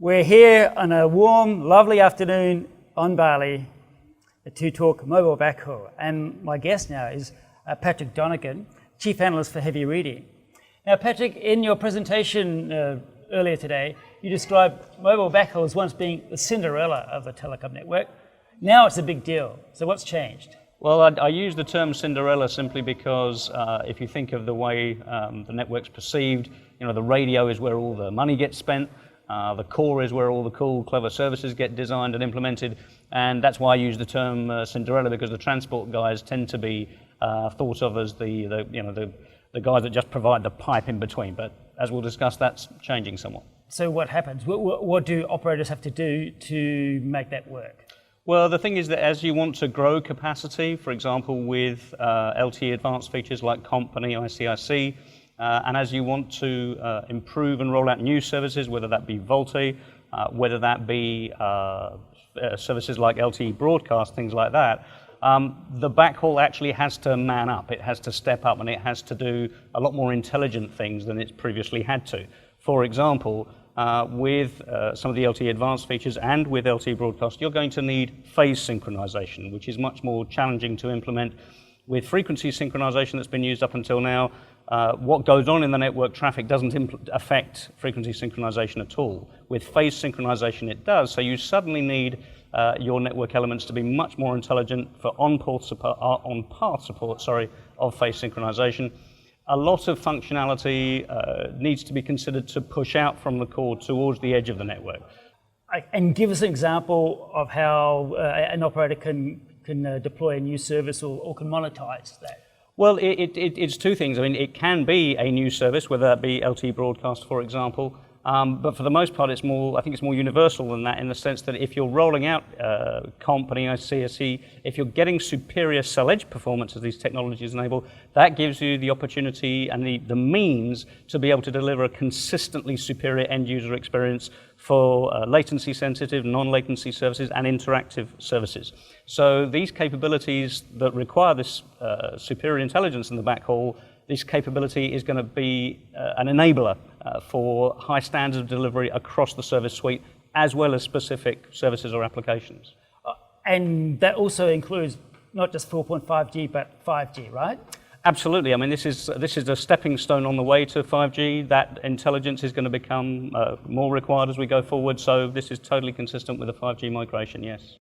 We're here on a warm, lovely afternoon on Bali to talk mobile backhaul. And my guest now is Patrick Donegan, Chief Analyst for Heavy Reading. Now, Patrick, in your presentation earlier today, you described mobile backhaul as once being the Cinderella of the telecom network. Now it's a big deal. So what's changed? Well, I use the term Cinderella simply because if you think of the way the network's perceived, the radio is where all the money gets spent. The core is where all the cool, clever services get designed and implemented, and that's why I use the term Cinderella, because the transport guys tend to be thought of as the guys that just provide the pipe in between. But as we'll discuss, that's changing somewhat. So what happens? What do operators have to do to make that work? Well, the thing is that as you want to grow capacity, for example, with LTE advanced features like COMP and EICIC, and as you want to improve and roll out new services, whether that be VoLTE, whether that be services like LTE broadcast, things like that, the backhaul actually has to man up. It has to step up, and it has to do a lot more intelligent things than it's previously had to. For example, with some of the LTE advanced features and with LTE broadcast, you're going to need phase synchronization, which is much more challenging to implement. With frequency synchronization that's been used up until now, what goes on in the network traffic doesn't affect frequency synchronization at all. With phase synchronization it does, so you suddenly need your network elements to be much more intelligent for on-path support of phase synchronization. A lot of functionality needs to be considered to push out from the core towards the edge of the network. And give us an example of how an operator can deploy a new service or can monetize that. Well, it's two things. I mean, it can be a new service, whether that be LTE broadcast, for example, but for the most part, I think it's more universal than that, in the sense that if you're rolling out COMP and EICSE, if you're getting superior cell edge performance as these technologies enable, that gives you the opportunity and the means to be able to deliver a consistently superior end user experience for latency sensitive, non-latency services and interactive services. So these capabilities that require this superior intelligence in the backhaul, this capability is going to be an enabler for high standards of delivery across the service suite, as well as specific services or applications. And that also includes not just 4.5G, but 5G, right? Absolutely. I mean, this is a stepping stone on the way to 5G. That intelligence is going to become more required as we go forward. So this is totally consistent with the 5G migration, yes.